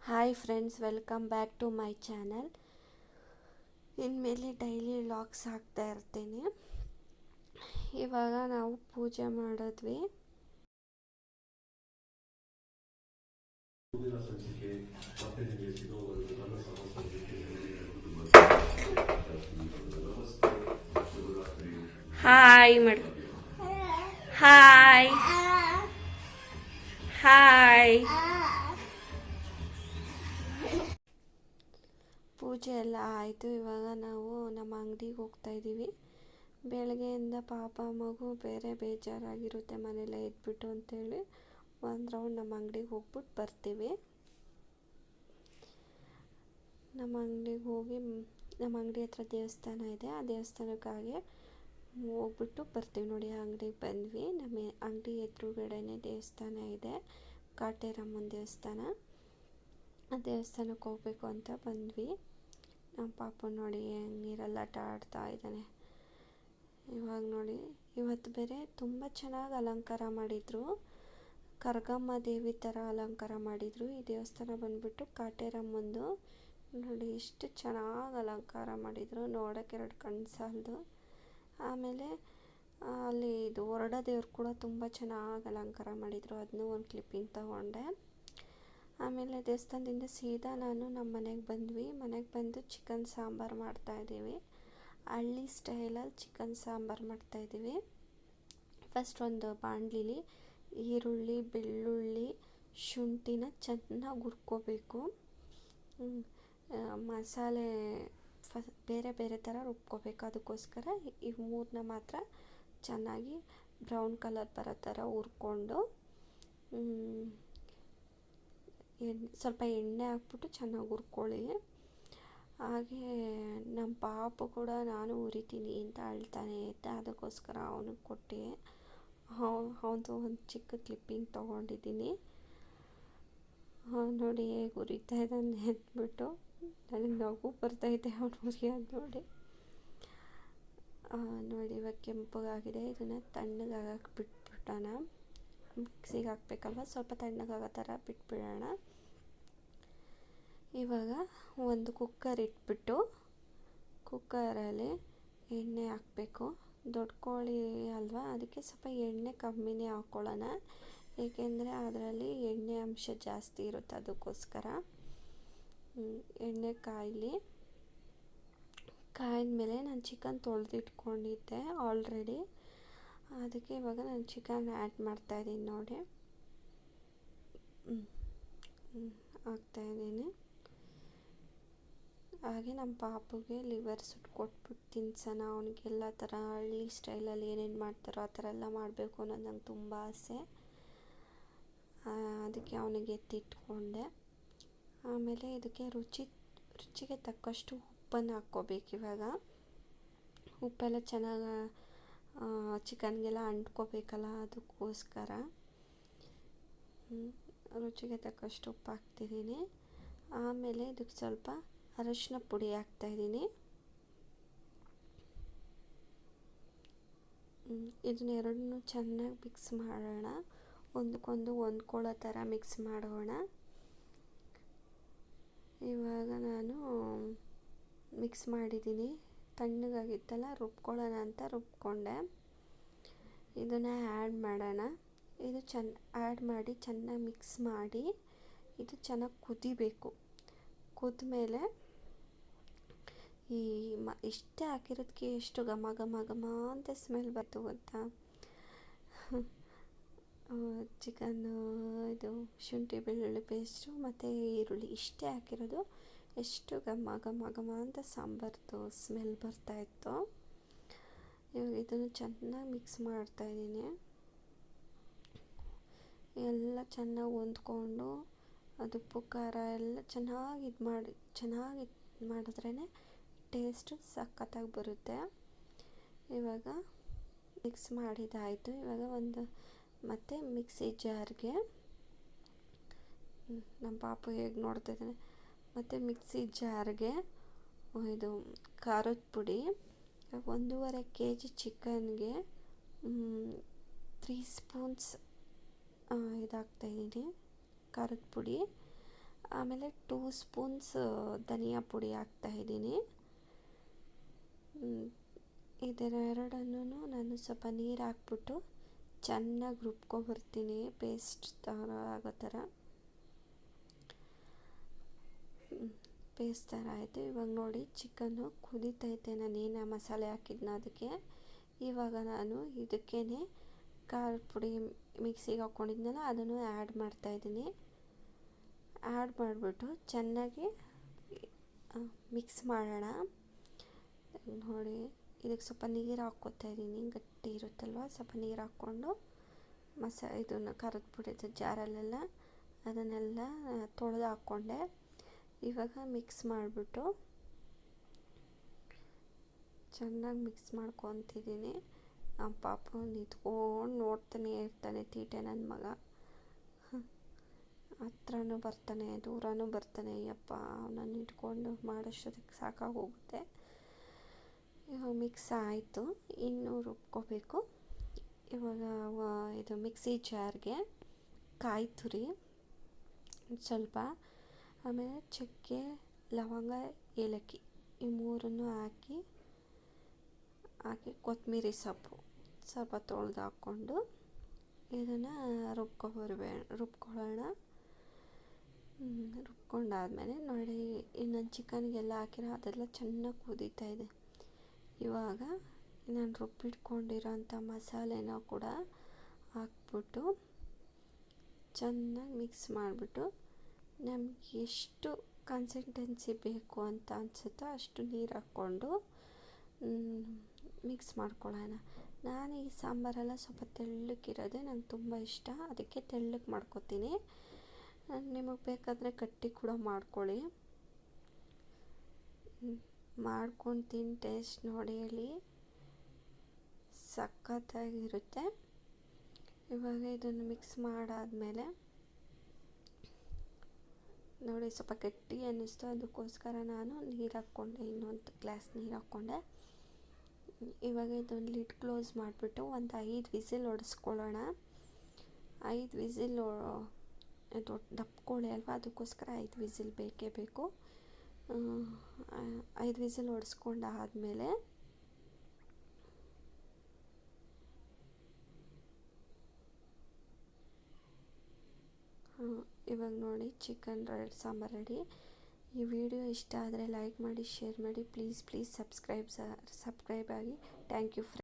Hi friends, welcome back to my channel. ಇನ್ಮೇಲೆ daily vlogs ಹಾಕ್ತಾ ಇರ್ತೀನಿ. ಇವಾಗ ನಾವು ಪೂಜೆ ಮಾಡಿದ್ವಿ. ಹಾಯ್ ಮಾಡು. Hi hi. ಪೂಜೆ ಎಲ್ಲ ಆಯಿತು. ಇವಾಗ ನಾವು ನಮ್ಮ ಅಂಗಡಿಗೆ ಹೋಗ್ತಾ ಇದ್ದೀವಿ. ಬೆಳಗ್ಗೆಯಿಂದ ಪಾಪ ಮಗು ಬೇರೆ ಬೇಜಾರಾಗಿರುತ್ತೆ ಮನೇಲೆ ಇದ್ಬಿಟ್ಟು ಅಂತೇಳಿ ಒಂದು ರೌಂಡ್ ನಮ್ಮ ಅಂಗಡಿಗೆ ಹೋಗ್ಬಿಟ್ಟು ಬರ್ತೀವಿ. ನಮ್ಮ ಅಂಗಡಿಗೆ ಹೋಗಿ ನಮ್ಮ ಅಂಗಡಿ ಹತ್ರ ದೇವಸ್ಥಾನ ಇದೆ. ಆ ದೇವಸ್ಥಾನಕ್ಕಾಗಿ ಹೋಗ್ಬಿಟ್ಟು ಬರ್ತೀವಿ. ನೋಡಿ, ಆ ಅಂಗಡಿಗೆ ಬಂದ್ವಿ. ನಮ್ಮ ಅಂಗಡಿ ಎದುರುಗಡೆನೇ ದೇವಸ್ಥಾನ ಇದೆ, ಕಾಟೇರಮ್ಮನ ದೇವಸ್ಥಾನ. ಆ ದೇವಸ್ಥಾನಕ್ಕೆ ಹೋಗ್ಬೇಕು ಅಂತ ಬಂದ್ವಿ. ನಮ್ಮ ಪಾಪು ನೋಡಿ ನೀರಲ್ಲಿ ಆಟ ಆಡ್ತಾ ಇದ್ದಾನೆ. ಇವಾಗ ನೋಡಿ, ಇವತ್ತು ಬೇರೆ ತುಂಬ ಚೆನ್ನಾಗಿ ಅಲಂಕಾರ ಮಾಡಿದರು. ಕರ್ಗಮ್ಮ ದೇವಿ ಥರ ಅಲಂಕಾರ ಮಾಡಿದರು. ಈ ದೇವಸ್ಥಾನ ಬಂದುಬಿಟ್ಟು ಕಾಟೇರಮ್ಮಂದು. ನೋಡಿ ಎಷ್ಟು ಚೆನ್ನಾಗಿ ಅಲಂಕಾರ ಮಾಡಿದರು, ನೋಡೋಕ್ಕೆ ಎರಡು ಕಣ್ಣು ಸಾಲದು. ಆಮೇಲೆ ಅಲ್ಲಿ ಇದು ಹೊರಡ ದೇವ್ರು ಕೂಡ ತುಂಬ ಚೆನ್ನಾಗಿ ಅಲಂಕಾರ ಮಾಡಿದರು. ಅದನ್ನೂ ಒಂದು ಕ್ಲಿಪ್ಪಿಂಗ್ ತಗೊಂಡೆ. ಆಮೇಲೆ ದೇವಸ್ಥಾನದಿಂದ ಸೀದಾ ನಾನು ನಮ್ಮ ಮನೆಗೆ ಬಂದ್ವಿ. ಮನೆಗೆ ಬಂದು ಚಿಕನ್ ಸಾಂಬಾರು ಮಾಡ್ತಾಯಿದ್ದೀವಿ. ಹಳ್ಳಿ ಸ್ಟೈಲಲ್ಲಿ ಚಿಕನ್ ಸಾಂಬಾರು ಮಾಡ್ತಾಯಿದ್ದೀವಿ. ಫಸ್ಟ್ ಒಂದು ಬಾಣಲಿಲಿ ಈರುಳ್ಳಿ, ಬೆಳ್ಳುಳ್ಳಿ, ಶುಂಠಿನ ಚೆನ್ನಾಗಿ ಹುರ್ಕೋಬೇಕು. ಮಸಾಲೆ ಬೇರೆ ಬೇರೆ ಥರ ರುಬ್ಕೋಬೇಕು. ಅದಕ್ಕೋಸ್ಕರ ಇವು ಮೂರನ್ನ ಮಾತ್ರ ಚೆನ್ನಾಗಿ ಬ್ರೌನ್ ಕಲರ್ ಬರೋ ಥರ ಹುರ್ಕೊಂಡು ಸ್ವಲ್ಪ ಎಣ್ಣೆ ಹಾಕ್ಬಿಟ್ಟು ಚೆನ್ನಾಗಿ ಹುರ್ಕೊಳ್ಳಿ. ಹಾಗೆ ನಮ್ಮ ಪಾಪು ಕೂಡ ನಾನು ಹುರಿತೀನಿ ಅಂತ ಅಳ್ತಾನೆ ಇದ್ದ. ಅದಕ್ಕೋಸ್ಕರ ಅವನಿಗೆ ಕೊಟ್ಟು ಅವನದು ಒಂದು ಚಿಕ್ಕ ಕ್ಲಿಪ್ಪಿಂಗ್ ತೊಗೊಂಡಿದ್ದೀನಿ. ನೋಡಿ ಹೇಗೆ ಹುರಿತಾ ಇದ್ದಾನೆ ಅಂದ್ಬಿಟ್ಟು ನನಗೆ ನಗು ಬರ್ತೈತೆ ಅವನು ಹುರಿಯೋದು ನೋಡಿ. ನೋಡಿ, ಇವಾಗ ಕೆಂಪಗಾಗಿದೆ. ಇದನ್ನು ತಣ್ಣಗಾಗಕ್ಕೆ ಬಿಟ್ಬಿಡೋಣ. ಮಿಕ್ಸಿಗೆ ಹಾಕ್ಬೇಕಲ್ವ, ಸ್ವಲ್ಪ ತಣ್ಣಗಾಗೋ ಥರ ಬಿಟ್ಬಿಡೋಣ. ಇವಾಗ ಒಂದು ಕುಕ್ಕರ್ ಇಟ್ಬಿಟ್ಟು ಕುಕ್ಕರಲ್ಲಿ ಎಣ್ಣೆ ಹಾಕಬೇಕು. ದೊಡ್ಡ ಕೋಳಿ ಅಲ್ವಾ, ಅದಕ್ಕೆ ಸ್ವಲ್ಪ ಎಣ್ಣೆ ಕಮ್ಮಿನೇ ಹಾಕ್ಕೊಳ್ಳೋಣ. ಏಕೆಂದರೆ ಅದರಲ್ಲಿ ಎಣ್ಣೆ ಅಂಶ ಜಾಸ್ತಿ ಇರುತ್ತೆ. ಅದಕ್ಕೋಸ್ಕರ ಎಣ್ಣೆ ಕಾಯಿದ್ಮೇಲೆ ನಾನು ಚಿಕನ್ ತೊಳೆದಿಟ್ಕೊಂಡಿದ್ದೆ ಆಲ್ರೆಡಿ. ಅದಕ್ಕೆ ಇವಾಗ ನಾನು ಚಿಕನ್ ಆ್ಯಡ್ ಮಾಡ್ತಾಯಿದ್ದೀನಿ. ನೋಡಿ, ಹಾಕ್ತಾಯಿದ್ದೀನಿ. ಹಾಗೆ ನಮ್ಮ ಪಾಪುಗೆ ಲಿವರ್ ಸುಟ್ಟು ಕೊಟ್ಬಿಟ್ಟು ತಿನ್ಸೋಣ. ಅವನಿಗೆಲ್ಲ ಥರ ಹಳ್ಳಿ ಸ್ಟೈಲಲ್ಲಿ ಏನೇನು ಮಾಡ್ತಾರೋ ಆ ಥರ ಎಲ್ಲ ಮಾಡಬೇಕು ಅನ್ನೋದು ನಂಗೆ ತುಂಬ ಆಸೆ. ಅದಕ್ಕೆ ಅವನಿಗೆ ಎತ್ತಿಟ್ಕೊಂಡೆ. ಆಮೇಲೆ ಇದಕ್ಕೆ ರುಚಿಗೆ ತಕ್ಕಷ್ಟು ಉಪ್ಪನ್ನು ಹಾಕ್ಕೋಬೇಕು. ಇವಾಗ ಉಪ್ಪೆಲ್ಲ ಚೆನ್ನಾಗಿ ಚಿಕನ್ಗೆಲ್ಲ ಅಂಟ್ಕೋಬೇಕಲ್ಲ, ಅದಕ್ಕೋಸ್ಕರ ರುಚಿಗೆ ತಕ್ಕಷ್ಟು ಉಪ್ಪು ಹಾಕ್ತಿದ್ದೀನಿ. ಆಮೇಲೆ ಇದಕ್ಕೆ ಸ್ವಲ್ಪ ಅರಶಿನ ಪುಡಿ ಹಾಕ್ತಾಯಿದ್ದೀನಿ. ಇದನ್ನೆರಡನ್ನೂ ಚೆನ್ನಾಗಿ ಮಿಕ್ಸ್ ಮಾಡೋಣ. ಒಂದಕ್ಕೊಂದು ಹೊಂದ್ಕೊಳ್ಳೋ ಥರ ಮಿಕ್ಸ್ ಮಾಡೋಣ. ಇವಾಗ ನಾನು ಮಿಕ್ಸ್ ಮಾಡಿದ್ದೀನಿ. ತಣ್ಣಗಾಗಿತ್ತಲ್ಲ, ರುಬ್ಕೊಳ್ಳೋಣ ಅಂತ ರುಬ್ಕೊಂಡೆ. ಇದನ್ನು ಆ್ಯಡ್ ಮಾಡೋಣ. ಇದು ಆ್ಯಡ್ ಮಾಡಿ ಚೆನ್ನಾಗಿ ಮಿಕ್ಸ್ ಮಾಡಿ ಇದು ಚೆನ್ನಾಗಿ ಕುದಿಬೇಕು. ಕುದ್ಮೇಲೆ ಇಷ್ಟೇ ಹಾಕಿರೋದಕ್ಕೆ ಎಷ್ಟು ಘಮ ಘಮ ಘಮ ಅಂತ ಸ್ಮೆಲ್ ಬರ್ತು ಗೊತ್ತಾ. ಚಿಕನ್ನು, ಇದು ಶುಂಠಿ ಬೆಳ್ಳುಳ್ಳಿ ಪೇಸ್ಟು ಮತ್ತು ಈರುಳ್ಳಿ ಇಷ್ಟೇ ಹಾಕಿರೋದು. ಎಷ್ಟು ಘಮ ಘಮ ಘಮ ಅಂತ ಸಾಂಬಾರ್ದು ಸ್ಮೆಲ್ ಬರ್ತಾಯಿತ್ತು. ಇವಾಗ ಇದನ್ನು ಚೆನ್ನಾಗಿ ಮಿಕ್ಸ್ ಮಾಡ್ತಾಯಿದ್ದೀನಿ. ಎಲ್ಲ ಚೆನ್ನಾಗಿ ಹೊಂದ್ಕೊಂಡು ಅದು ಉಪ್ಪು ಖಾರ ಎಲ್ಲ ಚೆನ್ನಾಗಿ ಮಾಡಿದ್ರೇ ಟೇಸ್ಟು ಸಖತ್ತಾಗಿ ಬರುತ್ತೆ. ಇವಾಗ ಮಿಕ್ಸ್ ಮಾಡಿದ್ದಾಯಿತು. ಇವಾಗ ಮತ್ತು ಮಿಕ್ಸಿ ಜಾರ್ಗೆ ನಮ್ಮ ಪಾಪು ಹೇಗೆ ನೋಡ್ತಿದ್ದಾನೆ. ಮತ್ತು ಮಿಕ್ಸಿ ಜಾರ್ಗೆ ಇದು ಖಾರದ ಪುಡಿ 1.5 kg ಚಿಕನ್ಗೆ 3 ಸ್ಪೂನ್ಸ್ ಇದಾಗ್ತಾಯಿದ್ದೀನಿ ಖಾರದ ಪುಡಿ. ಆಮೇಲೆ 2 ಸ್ಪೂನ್ಸ್ ಧನಿಯಾ ಪುಡಿ ಹಾಕ್ತಾಯಿದ್ದೀನಿ. ಇದೆರಡನ್ನೂ ನಾನು ಸ್ವಲ್ಪ ನೀರು ಹಾಕ್ಬಿಟ್ಟು ಚೆನ್ನಾಗಿ ರುಬ್ಕೊಬರ್ತೀನಿ, ಪೇಸ್ಟ್ ಥರ ಆಗೋ ಥರ. ಪೇಸ್ಟ್ ಥರ ಆಯಿತು. ಇವಾಗ ನೋಡಿ ಚಿಕನ್ನು ಕುದೀತೈತೆ, ನಾನೇನು ಮಸಾಲೆ ಹಾಕಿದ್ನ ಅದಕ್ಕೆ. ಇವಾಗ ನಾನು ಇದಕ್ಕೇ ಖಾರದ ಪುಡಿ ಮಿಕ್ಸಿಗೆ ಹಾಕ್ಕೊಂಡಿದ್ನಲ್ಲ ಅದನ್ನು ಆ್ಯಡ್ ಮಾಡ್ತಾಯಿದ್ದೀನಿ. ಆ್ಯಡ್ ಮಾಡಿಬಿಟ್ಟು ಚೆನ್ನಾಗಿ ಮಿಕ್ಸ್ ಮಾಡೋಣ. ನೋಡಿ ಇದಕ್ಕೆ ಸ್ವಲ್ಪ ನೀರು ಹಾಕ್ಕೊತಾ ಇದ್ದೀನಿ, ಗಟ್ಟಿ ಇರುತ್ತಲ್ವ, ಸ್ವಲ್ಪ ನೀರು ಹಾಕ್ಕೊಂಡು ಇದನ್ನು ಖಾರದ ಪುಡಿದು ಜಾರಲ್ಲೆಲ್ಲ ಅದನ್ನೆಲ್ಲ ತೊಳೆದು ಹಾಕ್ಕೊಂಡೆ. ಇವಾಗ ಮಿಕ್ಸ್ ಮಾಡಿಬಿಟ್ಟು ಚೆನ್ನಾಗಿ ಮಿಕ್ಸ್ ಮಾಡ್ಕೊತಿದ್ದೀನಿ. ಪಾಪ ನಿಂತ್ಕೊಂಡು ನೋಡ್ತಾನೆ ಇರ್ತಾನೆ ತೀಟೆ ನನ್ನ ಮಗ. ಹತ್ರನೂ ಬರ್ತಾನೆ, ದೂರನೂ ಬರ್ತಾನೆ. ಅಯ್ಯಪ್ಪ, ಅವನನ್ನು ಇಟ್ಕೊಂಡು ಮಾಡೋಷ್ಟೊತ್ತಿಗೆ ಸಾಕಾಗೋಗುತ್ತೆ. ಇವಾಗ ಮಿಕ್ಸ್ ಆಯಿತು, ಇನ್ನೂ ರುಬ್ಕೋಬೇಕು. ಇವಾಗ ಇದು ಮಿಕ್ಸಿ ಜಾರ್ಗೆ ಕಾಯಿ ತುರಿ ಸ್ವಲ್ಪ, ಆಮೇಲೆ ಚಕ್ಕೆ, ಲವಂಗ, ಏಲಕ್ಕಿ ಈ ಮೂರನ್ನು ಹಾಕಿ ಕೊತ್ತಂಬರಿ ಸೊಪ್ಪು ಸ್ವಲ್ಪ ತೊಳೆದು ಹಾಕ್ಕೊಂಡು ಇದನ್ನು ರುಬ್ಕೊಳ್ಳೋಣ. ರುಬ್ಕೊಂಡಾದ್ಮೇಲೆ ನೋಡಿ ಇನ್ನೊಂದು ಚಿಕನ್ಗೆಲ್ಲ ಹಾಕಿರೋ ಅದೆಲ್ಲ ಚೆನ್ನಾಗಿ ಕುದೀತಾ ಇದೆ. ಇವಾಗ ನಾನು ರುಬ್ಬಿಟ್ಕೊಂಡಿರೋಂಥ ಮಸಾಲೆನ ಕೂಡ ಹಾಕ್ಬಿಟ್ಟು ಚೆನ್ನಾಗಿ ಮಿಕ್ಸ್ ಮಾಡಿಬಿಟ್ಟು ನಮ್ಗೆ ಎಷ್ಟು ಕನ್ಸಿಸ್ಟೆನ್ಸಿ ಬೇಕು ಅಂತ ಅನಿಸುತ್ತೋ ಅಷ್ಟು ನೀರು ಹಾಕ್ಕೊಂಡು ಮಿಕ್ಸ್ ಮಾಡ್ಕೊಳ್ಳೋಣ. ನಾನು ಈ ಸಾಂಬಾರೆಲ್ಲ ಸ್ವಲ್ಪ ತೆಳ್ಳಕ್ಕಿರೋದೆ ನಂಗೆ ತುಂಬ ಇಷ್ಟ, ಅದಕ್ಕೆ ತೆಳ್ಳಗೆ ಮಾಡ್ಕೊತೀನಿ. ನಿಮಗೆ ಬೇಕಾದರೆ ಗಟ್ಟಿ ಕೂಡ ಮಾಡ್ಕೊಳ್ಳಿ. ಮಾಡ್ಕೊಂಡು ತಿಂದು ಟೇಸ್ಟ್ ನೋಡಿ ಹೇಳಿ, ಸಖತ್ತಾಗಿರುತ್ತೆ. ಇವಾಗ ಇದನ್ನು ಮಿಕ್ಸ್ ಮಾಡಾದಮೇಲೆ ನೋಡಿ ಸ್ವಲ್ಪ ಗಟ್ಟಿ ಅನ್ನಿಸ್ತು, ಅದಕ್ಕೋಸ್ಕರ ನಾನು ನೀರು ಹಾಕ್ಕೊಂಡೆ, ಇನ್ನೊಂದು ಗ್ಲಾಸ್ ನೀರು ಹಾಕ್ಕೊಂಡೆ. ಇವಾಗ ಇದೊಂದು ಲಿಡ್ ಕ್ಲೋಸ್ ಮಾಡಿಬಿಟ್ಟು ಒಂದು 5 ವಿಸಿಲ್ ಹೊಡೆಸ್ಕೊಳ್ಳೋಣ. 5 ವಿಸಿಲ್ ಇದು ದಪ್ಕೊಳ್ಳಿ ಅಲ್ವಾ, ಅದಕ್ಕೋಸ್ಕರ 5 ವಿಸಿಲ್ ಬೇಕೇ ಬೇಕು. 5 ವಿಸಿಲ್ ಹೊಡೆಸ್ಕೊಂಡಾದಮೇಲೆ ಇವಾಗ ನೋಡಿ ಚಿಕನ್ ಸಾಂಬಾರು ರೆಡಿ. ಈ ವಿಡಿಯೋ ಇಷ್ಟ ಆದರೆ ಲೈಕ್ ಮಾಡಿ, ಶೇರ್ ಮಾಡಿ, ಪ್ಲೀಸ್ ಸಬ್ಸ್ಕ್ರೈಬ್ ಆಗಿ. Thank you friends.